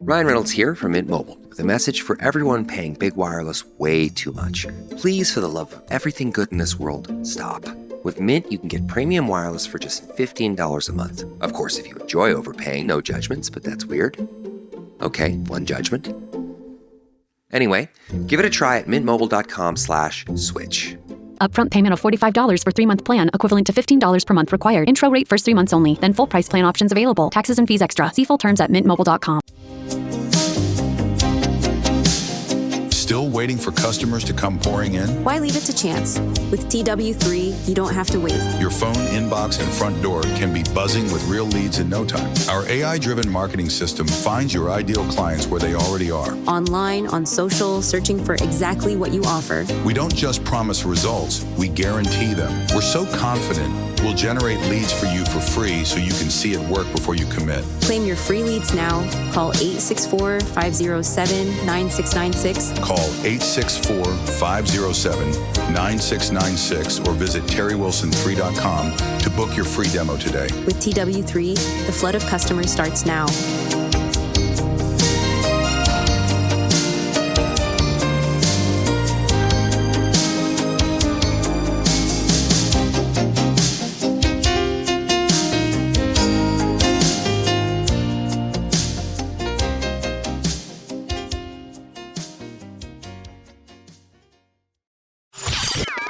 Ryan Reynolds here from Mint Mobile with a message for everyone paying big wireless way too much. Please, for the love of everything good in this world, stop. With Mint, you can get premium wireless for just $15 a month. Of course, if you enjoy overpaying, no judgments, but that's weird. Okay, one judgment. Anyway, give it a try at mintmobile.com/switch. Upfront payment of $45 for 3-month plan, equivalent to $15 per month required. Intro rate first 3 months only. Then full price plan options available. Taxes and fees extra. See full terms at mintmobile.com. Still waiting for customers to come pouring in? Why leave it to chance? With TW3, you don't have to wait. Your phone, inbox, and front door can be buzzing with real leads in no time. Our AI-driven marketing system finds your ideal clients where they already are. Online, on social, searching for exactly what you offer. We don't just promise results, we guarantee them. We're so confident we'll generate leads for you for free so you can see it work before you commit. Claim your free leads now. Call 864-507-9696. Call 864-507-9696 or visit terrywilson3.com to book your free demo today. With TW3, the flood of customers starts now.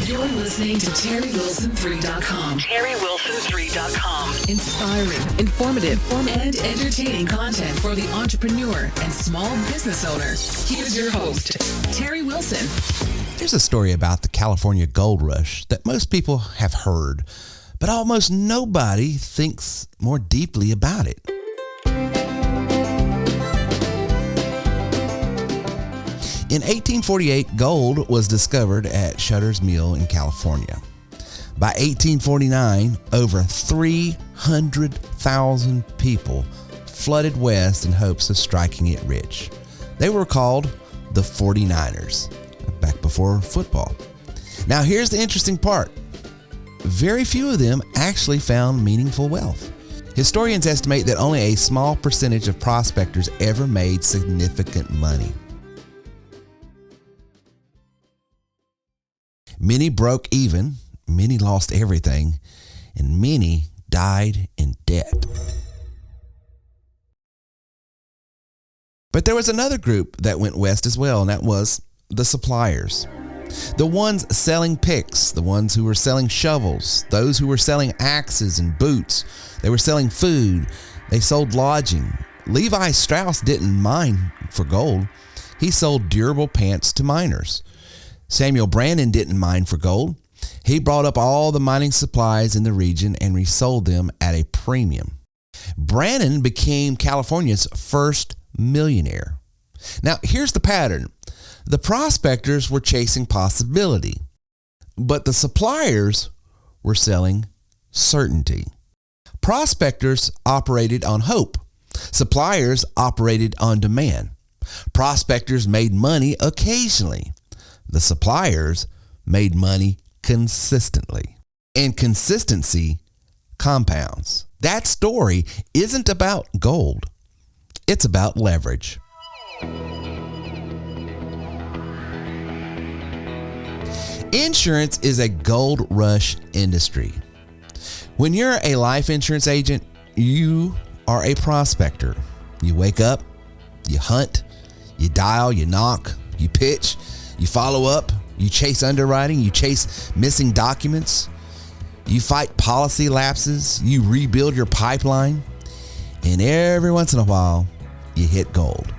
You're listening to TerryWilson3.com. TerryWilson3.com. Inspiring, informative, and entertaining content for the entrepreneur and small business owner. Here's your host, Terry Wilson. There's a story about the California gold rush that most people have heard, but almost nobody thinks more deeply about it. In 1848, gold was discovered at Sutter's Mill in California. By 1849, over 300,000 people flooded west in hopes of striking it rich. They were called the 49ers, back before football. Now here's the interesting part. Very few of them actually found meaningful wealth. Historians estimate that only a small percentage of prospectors ever made significant money. Many broke even, many lost everything, and many died in debt. But there was another group that went west as well, and that was the suppliers. The ones selling picks, the ones who were selling shovels, those who were selling axes and boots. They were selling food. They sold lodging. Levi Strauss didn't mine for gold. He sold durable pants to miners. Samuel Brandon didn't mine for gold. He brought up all the mining supplies in the region and resold them at a premium. Brandon became California's first millionaire. Now, here's the pattern. The prospectors were chasing possibility, but the suppliers were selling certainty. Prospectors operated on hope. Suppliers operated on demand. Prospectors made money occasionally. The suppliers made money consistently. And consistency compounds. That story isn't about gold. It's about leverage. Insurance is a gold rush industry. When you're a life insurance agent, you are a prospector. You wake up, you hunt, you dial, you knock, you pitch, you follow up, you chase underwriting, you chase missing documents, you fight policy lapses, you rebuild your pipeline, and every once in a while, you hit gold.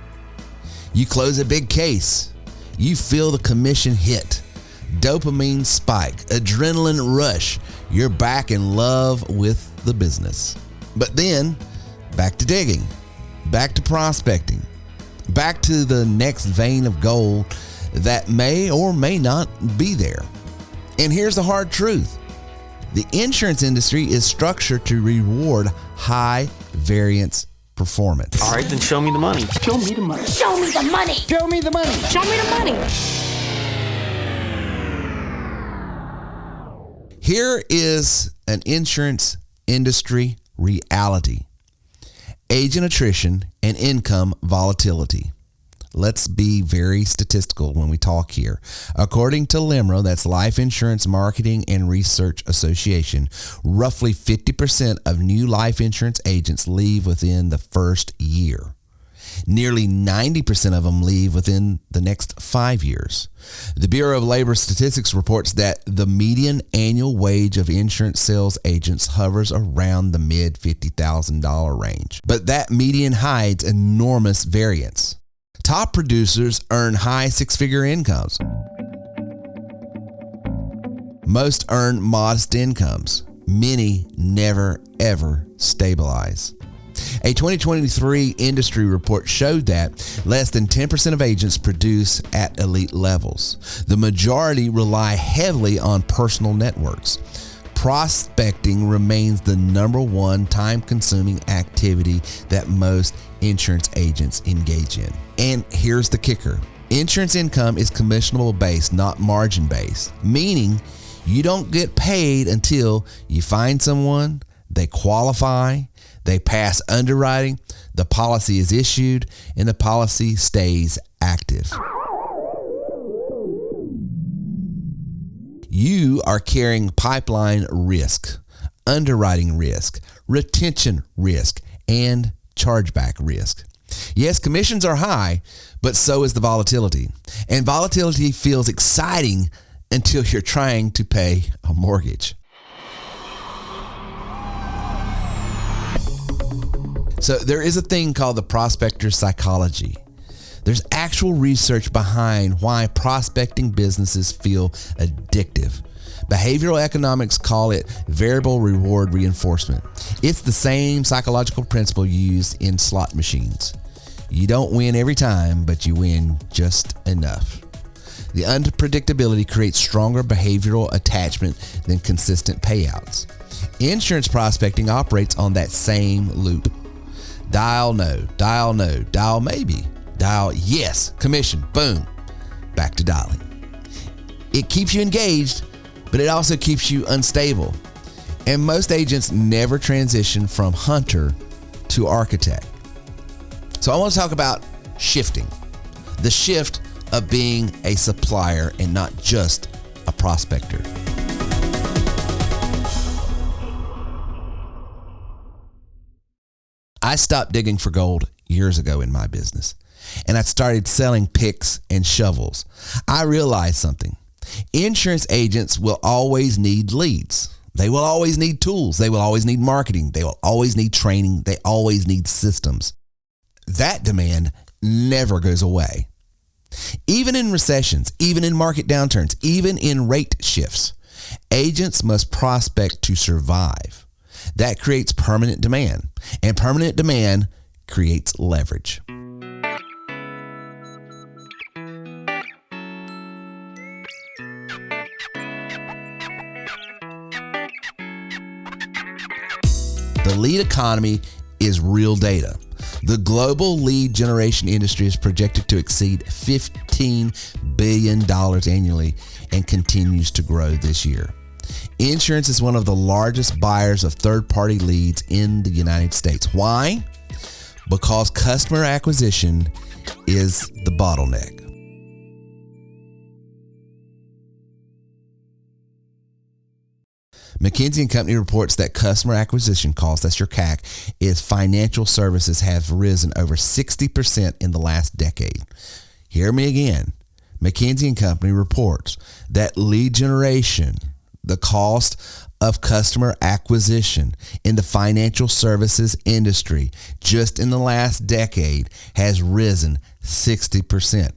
You close a big case, you feel the commission hit, dopamine spike, adrenaline rush, you're back in love with the business. But then, back to digging, back to prospecting, back to the next vein of gold that may or may not be there. And here's the hard truth. The insurance industry is structured to reward high variance performance. All right, then show me the money. Show me the money. Show me the money. Show me the money. Show me the money. Here is an insurance industry reality. agent attrition, and income volatility. Let's be very statistical when we talk here. According to LIMRA, that's Life Insurance Marketing and Research Association, roughly 50% of new life insurance agents leave within the first year. Nearly 90% of them leave within the next 5 years. The Bureau of Labor Statistics reports that the median annual wage of insurance sales agents hovers around the mid $50,000 range. But that median hides enormous variance. Top producers earn high six-figure incomes. Most earn modest incomes. Many never, ever stabilize. A 2023 industry report showed that less than 10% of agents produce at elite levels. The majority rely heavily on personal networks. Prospecting remains the number one time-consuming activity that most insurance agents engage in. And here's the kicker. Insurance income is commissionable based, not margin based, meaning you don't get paid until you find someone, they qualify, they pass underwriting, the policy is issued, and the policy stays active. You are carrying pipeline risk, underwriting risk, retention risk, and chargeback risk. Yes, commissions are high, but so is the volatility. And volatility feels exciting until you're trying to pay a mortgage. So there is a thing called the prospector psychology. There's actual research behind why prospecting businesses feel addictive. Behavioral economics call it variable reward reinforcement. It's the same psychological principle used in slot machines. You don't win every time, but you win just enough. The unpredictability creates stronger behavioral attachment than consistent payouts. Insurance prospecting operates on that same loop. Dial no, dial no, dial maybe, dial yes, commission, boom, back to dialing. It keeps you engaged, but it also keeps you unstable. And most agents never transition from hunter to architect. So I want to talk about shifting. The shift of being a supplier and not just a prospector. I stopped digging for gold years ago in my business, and I started selling picks and shovels. I realized something. Insurance agents will always need leads. They will always need tools. They will always need marketing. They will always need training. They always need systems. That demand never goes away. Even in recessions, even in market downturns, even in rate shifts, agents must prospect to survive. That creates permanent demand, and permanent demand creates leverage. The lead economy is real data. The global lead generation industry is projected to exceed $15 billion annually and continues to grow this year. Insurance is one of the largest buyers of third-party leads in the United States. Why? Because customer acquisition is the bottleneck. McKinsey & Company reports that customer acquisition cost, that's your CAC, is financial services have risen over 60% in the last decade. Hear me again. McKinsey & Company reports that lead generation, the cost of customer acquisition in the financial services industry just in the last decade has risen 60%.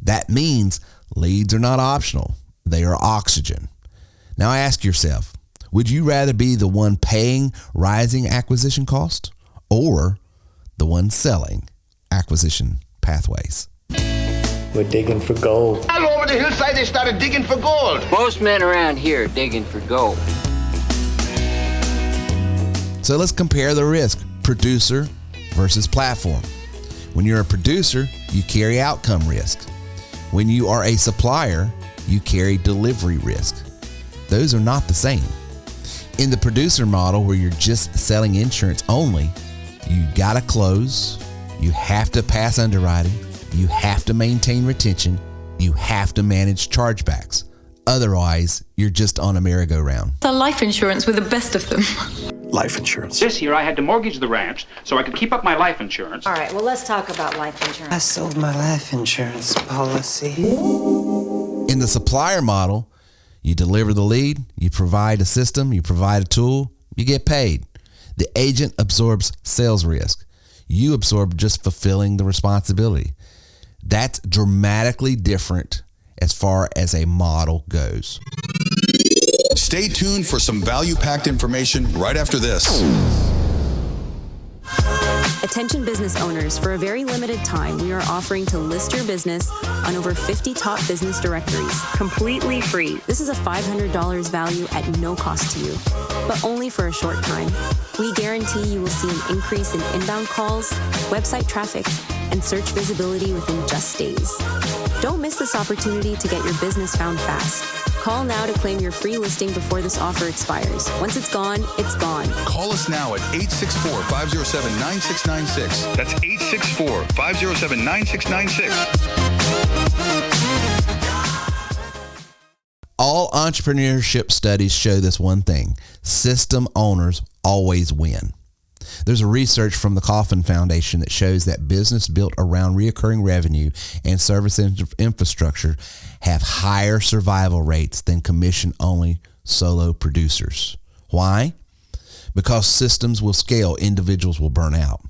That means leads are not optional. They are oxygen. Now ask yourself, would you rather be the one paying rising acquisition cost or the one selling acquisition pathways? We're digging for gold. All over the hillside, they started digging for gold. Most men around here are digging for gold. So let's compare the risk, producer versus platform. When you're a producer, you carry outcome risk. When you are a supplier, you carry delivery risk. Those are not the same. In the producer model, where you're just selling insurance only, You got to close. You have to pass underwriting. You have to maintain retention. You have to manage chargebacks. Otherwise, you're just on a merry-go-round. The life insurance with the best of them. Life insurance. This year I had to mortgage the ranch so I could keep up my life insurance. All right, well, let's talk about life insurance. I sold my life insurance policy. In the supplier model, you deliver the lead, you provide a system, you provide a tool, you get paid. The agent absorbs sales risk. You absorb just fulfilling the responsibility. That's dramatically different as far as a model goes. Stay tuned for some value-packed information right after this. Attention business owners, for a very limited time, we are offering to list your business on over 50 top business directories, completely free. This is a $500 value at no cost to you, but only for a short time. We guarantee you will see an increase in inbound calls, website traffic, and search visibility within just days. Don't miss this opportunity to get your business found fast. Call now to claim your free listing before this offer expires. Once it's gone, it's gone. Call us now at 864-507-9696. That's 864-507-9696. All entrepreneurship studies show this one thing: system owners always win. There's a research from the Kauffman Foundation that shows that business built around recurring revenue and service infrastructure have higher survival rates than commission-only solo producers. Why? Because systems will scale, individuals will burn out.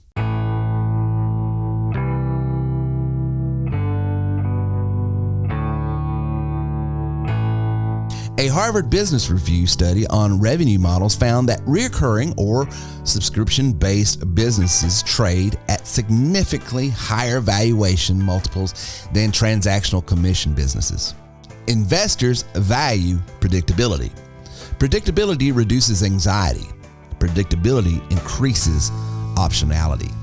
A Harvard Business Review study on revenue models found that recurring or subscription-based businesses trade at significantly higher valuation multiples than transactional commission businesses. Investors value predictability. Predictability reduces anxiety. Predictability increases optionality.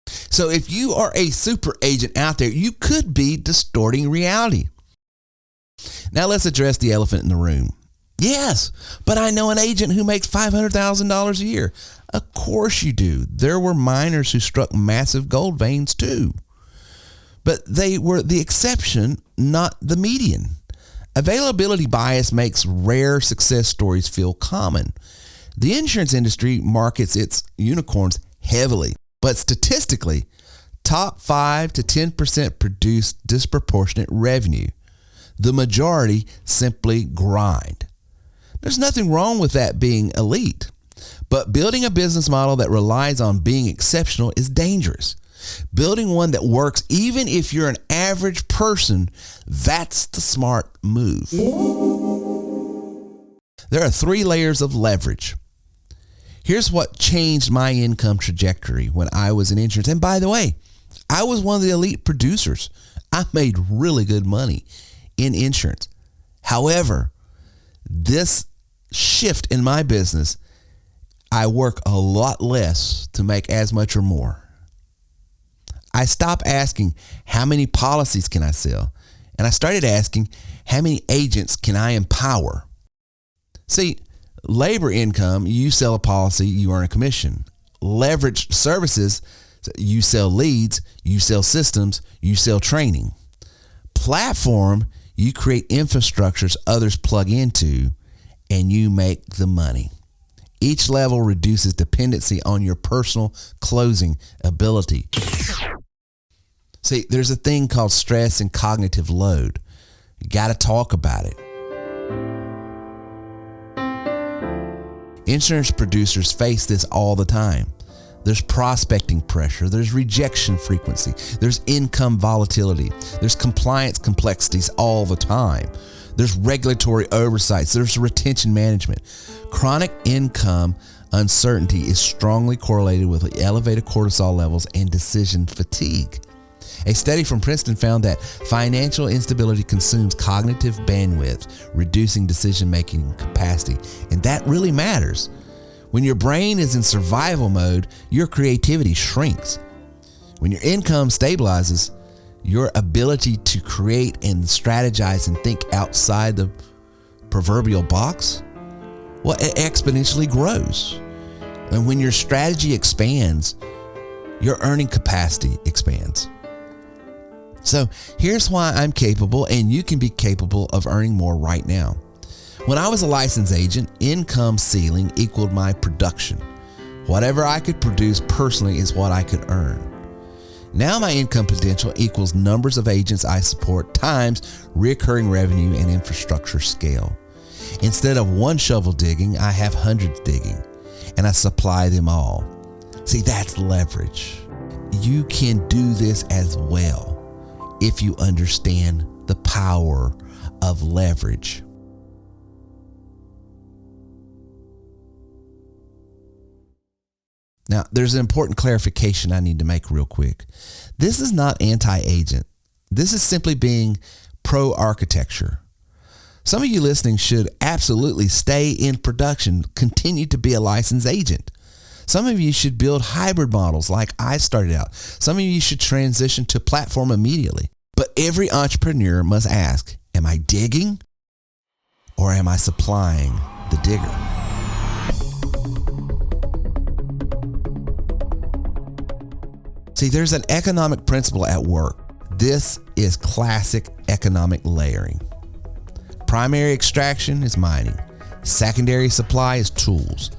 So if you are a super agent out there, you could be distorting reality. Now let's address the elephant in the room. Yes, but I know an agent who makes $500,000 a year. Of course you do. There were miners who struck massive gold veins too. But they were the exception, not the median. Availability bias makes rare success stories feel common. The insurance industry markets its unicorns heavily, but statistically, top 5 to 10% produce disproportionate revenue. The majority simply grind. There's nothing wrong with that being elite, but building a business model that relies on being exceptional is dangerous. Building one that works even if you're an average person, that's the smart move. There are 3 layers of leverage. Here's what changed my income trajectory when I was in insurance. And by the way, I was one of the elite producers. I made really good money in insurance. However, this shift in my business, I work a lot less to make as much or more. I stopped asking, how many policies can I sell? And I started asking, how many agents can I empower? See, labor income, you sell a policy, you earn a commission. Leveraged services, you sell leads, you sell systems, you sell training. Platform, you create infrastructures others plug into, and you make the money. Each level reduces dependency on your personal closing ability. See, there's a thing called stress and cognitive load. You got to talk about it. Insurance producers face this all the time. There's prospecting pressure, there's rejection frequency, there's income volatility, there's compliance complexities all the time, there's regulatory oversights, there's retention management. Chronic income uncertainty is strongly correlated with elevated cortisol levels and decision fatigue. A study from Princeton found that financial instability consumes cognitive bandwidth, reducing decision-making capacity, and that really matters. When your brain is in survival mode, your creativity shrinks. When your income stabilizes, your ability to create and strategize and think outside the proverbial box, well, it exponentially grows. And when your strategy expands, your earning capacity expands. So here's why I'm capable, and you can be capable of earning more right now. When I was a licensed agent, income ceiling equaled my production. Whatever I could produce personally is what I could earn. Now my income potential equals numbers of agents I support times recurring revenue and infrastructure scale. Instead of one shovel digging, I have hundreds digging, and I supply them all. See, that's leverage. You can do this as well if you understand the power of leverage. Now, there's an important clarification I need to make real quick. This is not anti-agent. This is simply being pro-architecture. Some of you listening should absolutely stay in production, continue to be a licensed agent. Some of you should build hybrid models like I started out. Some of you should transition to platform immediately. But every entrepreneur must ask, am I digging or am I supplying the digger? See, there's an economic principle at work. This is classic economic layering. Primary extraction is mining. Secondary supply is tools.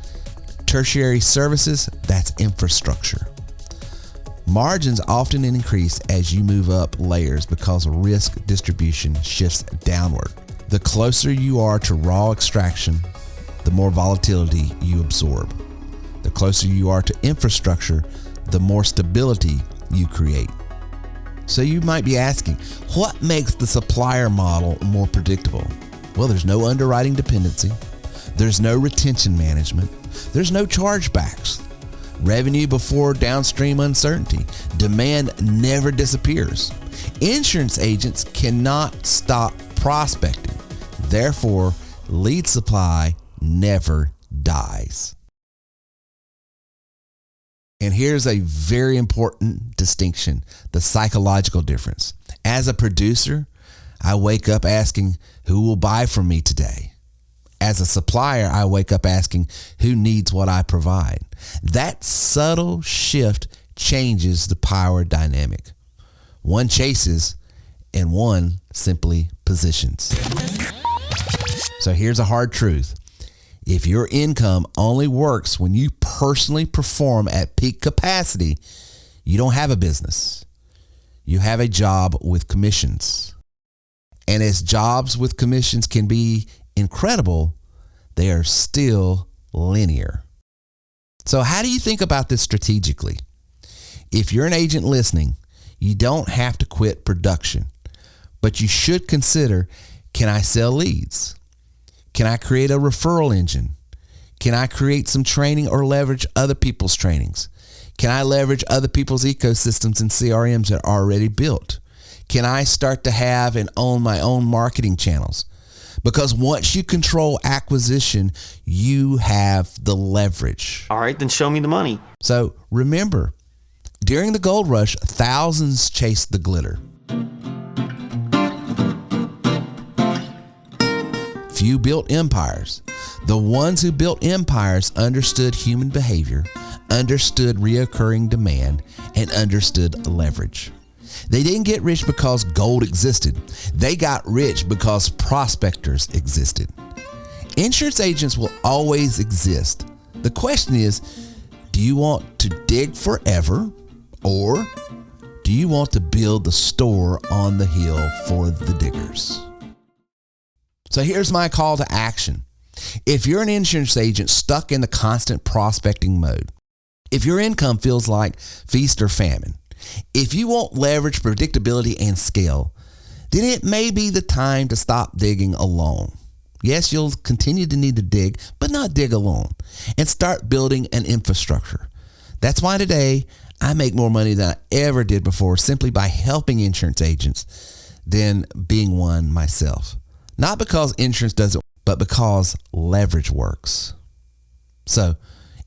Tertiary services, that's infrastructure. Margins often increase as you move up layers because risk distribution shifts downward. The closer you are to raw extraction, the more volatility you absorb. The closer you are to infrastructure, the more stability you create. So you might be asking, what makes the supplier model more predictable? Well, there's no underwriting dependency. There's no retention management. There's no chargebacks. Revenue before downstream uncertainty. Demand never disappears. Insurance agents cannot stop prospecting. Therefore, lead supply never dies. And here's a very important distinction, the psychological difference. As a producer, I wake up asking, who will buy from me today? As a supplier, I wake up asking, who needs what I provide? That subtle shift changes the power dynamic. One chases and one simply positions. So here's a hard truth. If your income only works when you personally perform at peak capacity, you don't have a business. You have a job with commissions. And as jobs with commissions can be incredible, they are still linear. So how do you think about this strategically? If you're an agent listening, you don't have to quit production, but you should consider, can I sell leads? Can I create a referral engine? Can I create some training or leverage other people's trainings? Can I leverage other people's ecosystems and CRMs that are already built? Can I start to have and own my own marketing channels? Because once you control acquisition, you have the leverage. All right, then show me the money. So remember, during the gold rush, thousands chased the glitter. Few built empires. The ones who built empires understood human behavior, understood reoccurring demand, and understood leverage. They didn't get rich because gold existed. They got rich because prospectors existed. Insurance agents will always exist. The question is, do you want to dig forever, or do you want to build the store on the hill for the diggers? So here's my call to action. If you're an insurance agent stuck in the constant prospecting mode, if your income feels like feast or famine, if you want leverage, predictability, and scale, then it may be the time to stop digging alone. Yes, you'll continue to need to dig, but not dig alone, and start building an infrastructure. That's why today I make more money than I ever did before simply by helping insurance agents than being one myself. Not because insurance doesn't, but because leverage works. So,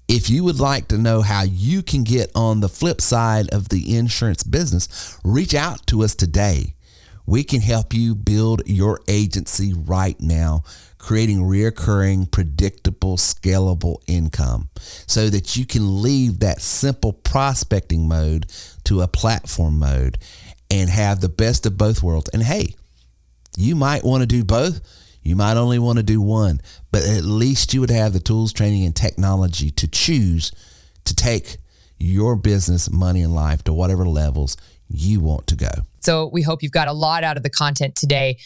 if you would like to know how you can get on the flip side of the insurance business, reach out to us today. We can help you build your agency right now, creating recurring, predictable, scalable income so that you can leave that simple prospecting mode to a platform mode and have the best of both worlds. And hey, you might want to do both. You might only want to do one, but at least you would have the tools, training, and technology to choose to take your business, money, and life to whatever levels you want to go. So we hope you've got a lot out of the content today.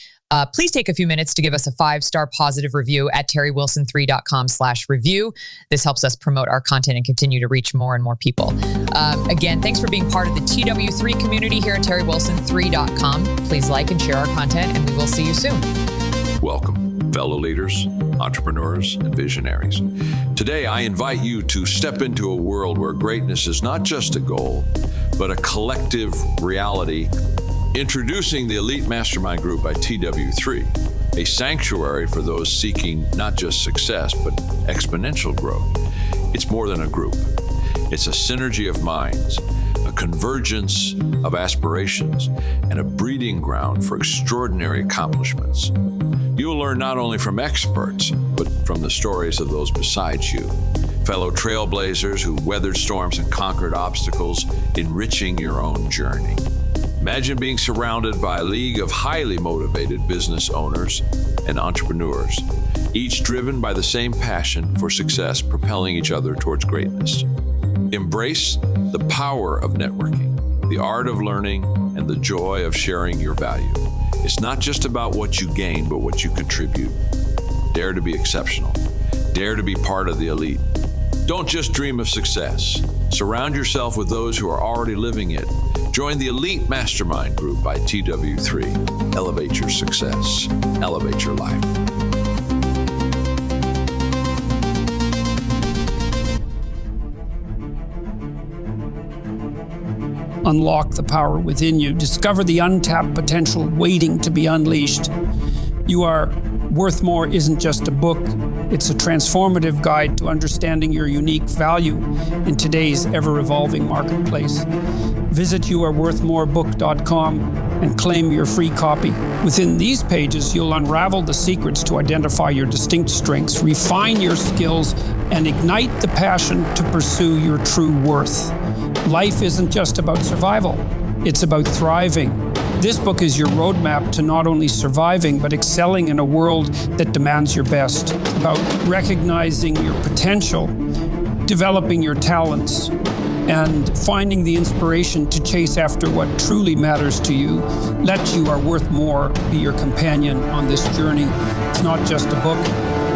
Please take a few minutes to give us a 5-star positive review at terrywilson3.com/review. This helps us promote our content and continue to reach more and more people. Again, thanks for being part of the TW3 community here at terrywilson3.com. Please like and share our content, and we will see you soon. Welcome, fellow leaders, entrepreneurs, and visionaries. Today, I invite you to step into a world where greatness is not just a goal, but a collective reality. Introducing the Elite Mastermind Group by TW3, a sanctuary for those seeking not just success, but exponential growth. It's more than a group. It's a synergy of minds, a convergence of aspirations, and a breeding ground for extraordinary accomplishments. You'll learn not only from experts, but from the stories of those beside you, fellow trailblazers who weathered storms and conquered obstacles, enriching your own journey. Imagine being surrounded by a league of highly motivated business owners and entrepreneurs, each driven by the same passion for success, propelling each other towards greatness. Embrace the power of networking, the art of learning, and the joy of sharing your value. It's not just about what you gain, but what you contribute. Dare to be exceptional. Dare to be part of the elite. Don't just dream of success. Surround yourself with those who are already living it. Join the Elite Mastermind Group by TW3. Elevate your success. Elevate your life. Unlock the power within you. Discover the untapped potential waiting to be unleashed. You Are Worth More isn't just a book. It's a transformative guide to understanding your unique value in today's ever-evolving marketplace. Visit youareworthmorebook.com and claim your free copy. Within these pages, you'll unravel the secrets to identify your distinct strengths, refine your skills, and ignite the passion to pursue your true worth. Life isn't just about survival, it's about thriving. This book is your roadmap to not only surviving, but excelling in a world that demands your best. It's about recognizing your potential, developing your talents, and finding the inspiration to chase after what truly matters to you. Let You Are Worth More be your companion on this journey. It's not just a book,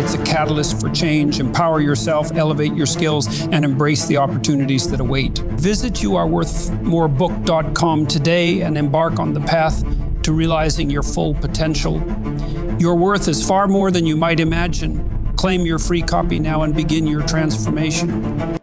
it's a catalyst for change. Empower yourself, elevate your skills, and embrace the opportunities that await. Visit youareworthmorebook.com today and embark on the path to realizing your full potential. Your worth is far more than you might imagine. Claim your free copy now and begin your transformation.